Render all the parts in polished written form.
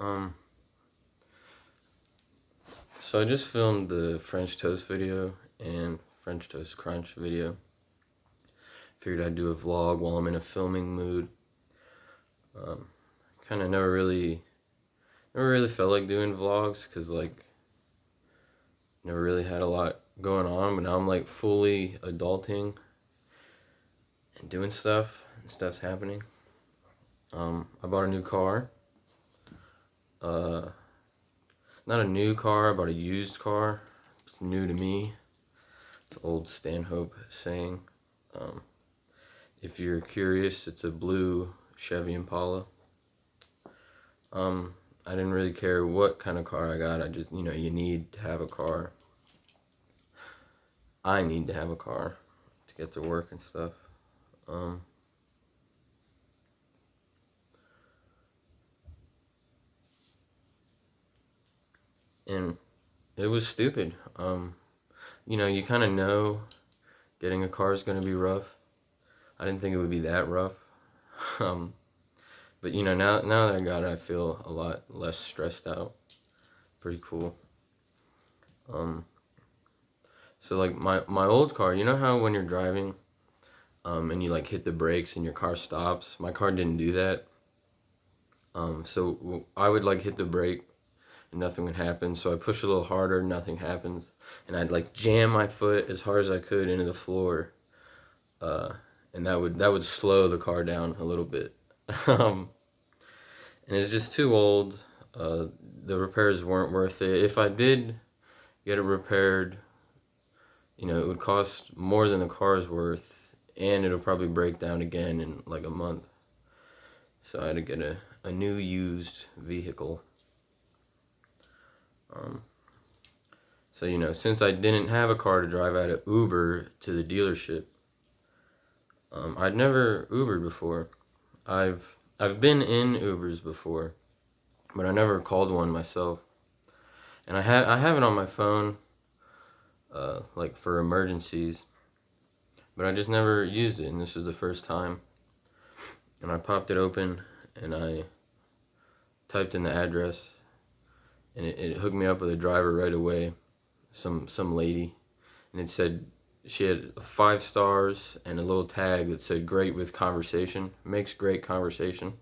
Um, so I just filmed the French toast video and French toast crunch video. Figured I'd do a vlog while I'm in a filming mood. Kind of never really felt like doing vlogs because never really had a lot going on. But now I'm like fully adulting and doing stuff, and stuff's happening. I bought a new car. Not a new car, I bought a used car. It's new to me. It's an old Stanhope saying. If you're curious, it's a blue Chevy Impala. I didn't really care what kind of car I got. I just, you need to have a car. I need to have a car to get to work and stuff. And it was stupid. You kind of know getting a car is going to be rough. I didn't think it would be that rough. But now that I got it, I feel a lot less stressed out. Pretty cool. So like my old car, you know how when you're driving, and you like hit the brakes and your car stops? My car didn't do that. So I would like hit the brake and nothing would happen. So I push a little harder, nothing happens. And I'd like jam my foot as hard as I could into the floor. And that would slow the car down a little bit. And it's just too old. The repairs weren't worth it. If I did get it repaired, it would cost more than the car's worth, and it'll probably break down again in like a month. So I had to get a new used vehicle. So since I didn't have a car to drive, I had to Uber to the dealership. I'd never Ubered before. I've been in Ubers before, but I never called one myself. And I have it on my phone, like for emergencies, but I just never used it, and this was the first time. And I popped it open, and I typed in the address, and it hooked me up with a driver right away, some lady, and it said she had 5 stars and a little tag that said great with conversation, makes great conversation,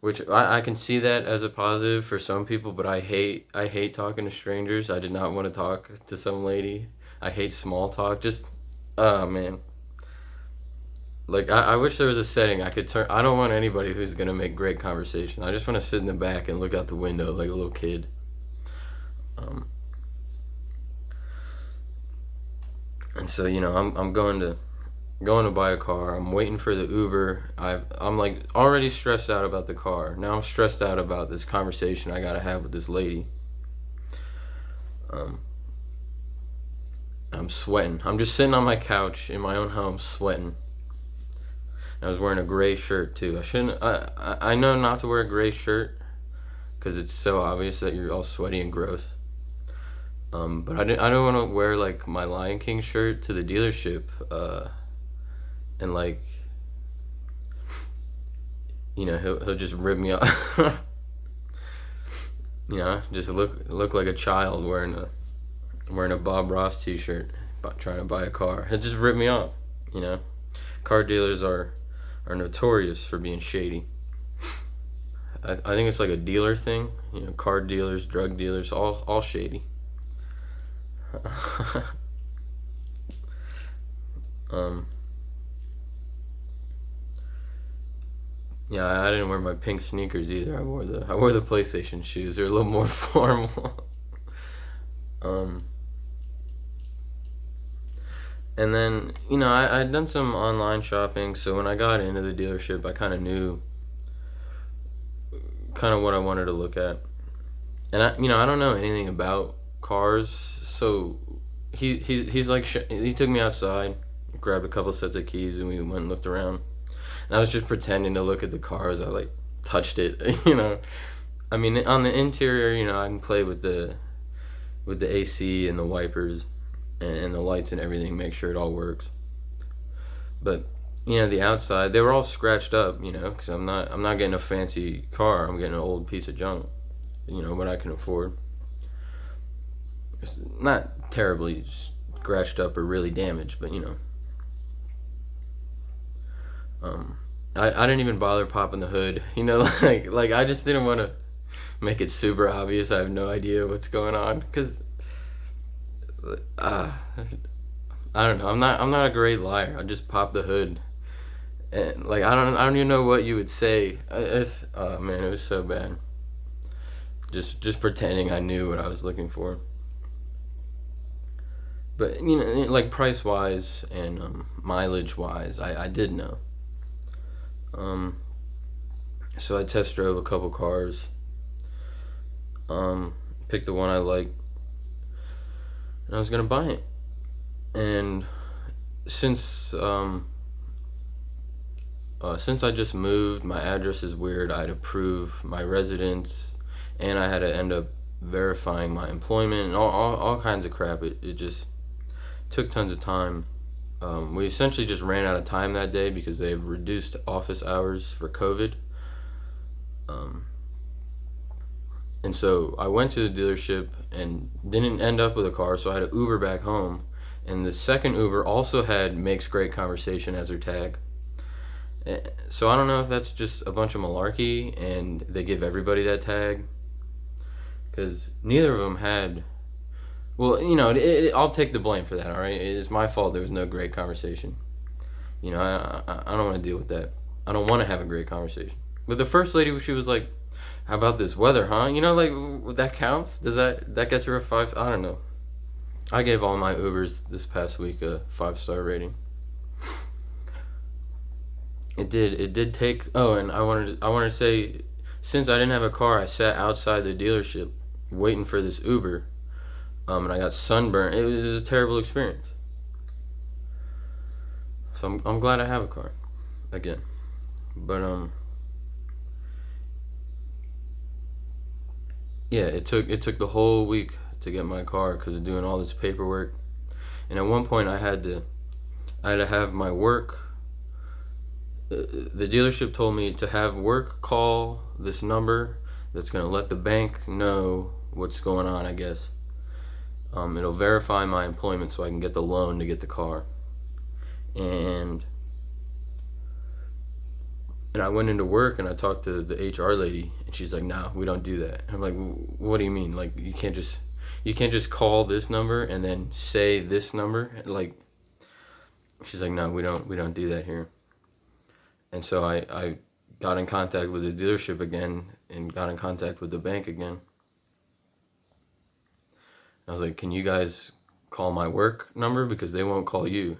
which I can see that as a positive for some people, but I hate talking to strangers. I did not want to talk to some lady. I hate small talk. Just, oh man. Like, I wish there was a setting I could turn. I don't want anybody who's going to make great conversation. I just want to sit in the back and look out the window like a little kid. And so, I'm going to buy a car. I'm waiting for the Uber. I'm like already stressed out about the car. Now I'm stressed out about this conversation I got to have with this lady. I'm sweating. I'm just sitting on my couch in my own home sweating. I was wearing a gray shirt too. I know not to wear a gray shirt because it's so obvious that you're all sweaty and gross. But I don't want to wear like my Lion King shirt to the dealership, and like, he'll just rip me off. Just look like a child wearing a Bob Ross t-shirt, trying to buy a car. He'll just rip me off. Car dealers are notorious for being shady. I think it's like a dealer thing. Car dealers, drug dealers, all shady. Yeah, I didn't wear my pink sneakers either. I wore the PlayStation shoes. They're a little more formal. And then, I'd done some online shopping, so when I got into the dealership, I kind of knew what I wanted to look at. And I don't know anything about cars, so he's like, he took me outside, grabbed a couple sets of keys, and we went and looked around. And I was just pretending to look at the car as I like touched it. I mean, on the interior, I can play with the AC and the wipers and the lights and everything, make sure it all works. But the outside, they were all scratched up, because I'm not getting a fancy car. I'm getting an old piece of junk, what I can afford. It's not terribly scratched up or really damaged, but I didn't even bother popping the hood, like I just didn't want to make it super obvious. I have no idea what's going on, because I don't know. I'm not a great liar. I just pop the hood, and like I don't even know what you would say. Oh man, it was so bad. Just pretending I knew what I was looking for. But like price wise and mileage wise, I did know. Um, so I test drove a couple cars. Picked the one I liked, and I was gonna buy it. And since I just moved, my address is weird. I had to prove my residence, and I had to end up verifying my employment and all kinds of crap. It just took tons of time. We essentially just ran out of time that day because they've reduced office hours for COVID. And so I went to the dealership and didn't end up with a car, so I had to Uber back home. And the second Uber also had "makes great conversation" as their tag. So I don't know if that's just a bunch of malarkey and they give everybody that tag, because neither of them had. Well, I'll take the blame for that. All right, it's my fault. There was no great conversation. I don't want to deal with that. I don't want to have a great conversation. But the first lady, she was like, "How about this weather, huh?" Like that counts. Does that gets her a 5? I don't know. I gave all my Ubers this past week a 5-star rating. It did take. Oh, and I wanted to say, since I didn't have a car, I sat outside the dealership waiting for this Uber. And I got sunburned. It was a terrible experience. So I'm glad I have a car again. But yeah, it took the whole week to get my car because of doing all this paperwork. And at one point I had to have my work. The dealership told me to have work call this number that's gonna let the bank know what's going on, I guess. It'll verify my employment so I can get the loan to get the car. And I went into work and I talked to the HR lady, and she's like, "No, we don't do that." I'm like, "What do you mean? Like you can't just call this number and then say this number?" Like, she's like, "No, we don't do that here." And so I got in contact with the dealership again and got in contact with the bank again. I was like, "Can you guys call my work number, because they won't call you?"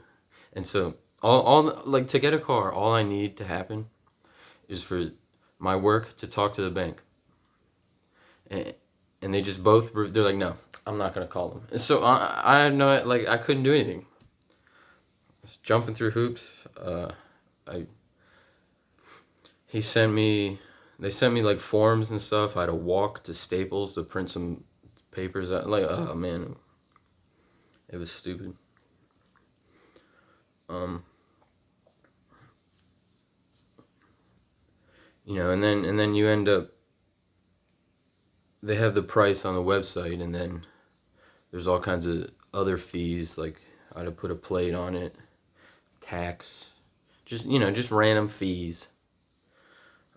And so all like, to get a car, all I need to happen is for my work to talk to the bank. And they just both they're like, "No, I'm not gonna call them." And so I had no, like, I couldn't do anything. I was jumping through hoops. They sent me like forms and stuff. I had to walk to Staples to print some papers out. Like, oh man, it was stupid. And then you end up, they have the price on the website, and then there's all kinds of other fees, like I had to put a plate on it, tax, just random fees.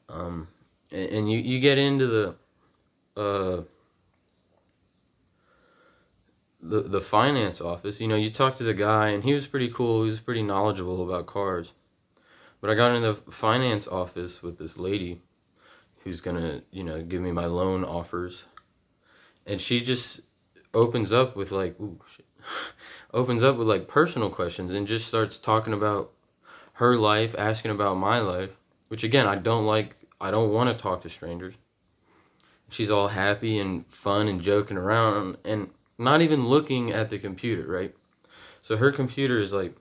And you get into the finance office. You talk to the guy, and he was pretty cool. He was pretty knowledgeable about cars. But I got in the finance office with this lady who's gonna, give me my loan offers, and she just opens up with like, ooh, shit. Opens up with like personal questions and just starts talking about her life, asking about my life, which again, I don't like. I don't want to talk to strangers. She's all happy and fun and joking around and not even looking at the computer, right? So her computer is like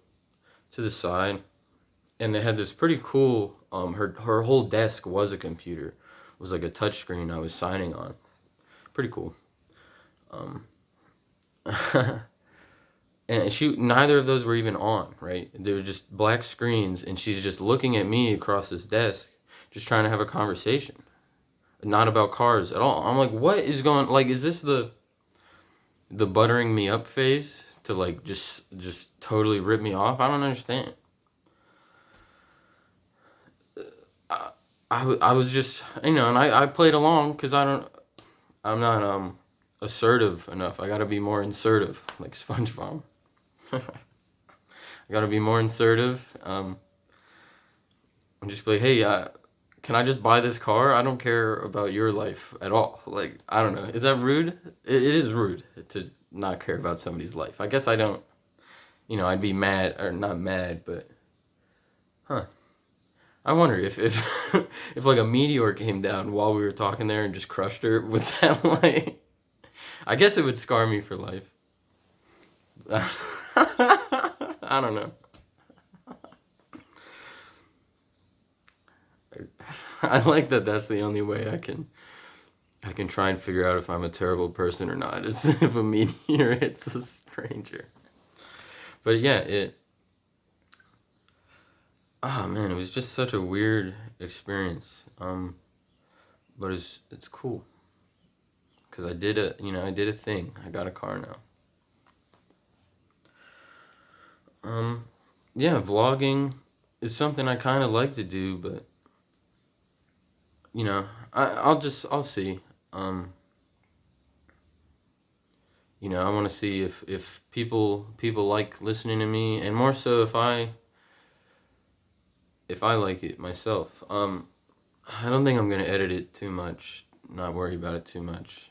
to the side, and they had this pretty cool. Her whole desk was a computer. It was like a touch screen I was signing on. Pretty cool. and neither of those were even on, right? They were just black screens, and she's just looking at me across this desk, just trying to have a conversation, not about cars at all. I'm like, what is going? Like, is this the buttering me up phase to like just totally rip me off? I don't understand. I was just, and I played along because I'm not assertive enough. I gotta be more insertive, like SpongeBob. I gotta be more insertive. I'm just like, hey, can I just buy this car? I don't care about your life at all. Like, I don't know. Is that rude? It is rude to not care about somebody's life. I guess I don't. I'd be mad, or not mad, but huh. I wonder if if like a meteor came down while we were talking there and just crushed her with that light. I guess it would scar me for life. I don't know. I like that. That's the only way I can try and figure out if I'm a terrible person or not. Is if a meteor hits a stranger. But yeah, oh man, it was just such a weird experience. But it's cool because I did a thing. I got a car now. Yeah, vlogging is something I kind of like to do, but I'll see. Um, I want to see if people like listening to me, and more so if I like it myself. I don't think I'm gonna edit it too much. Not worry about it too much.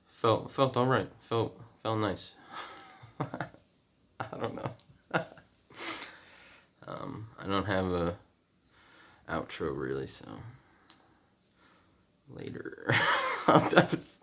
Felt all right. Felt nice. I don't know. I don't have a outro really, so later. That was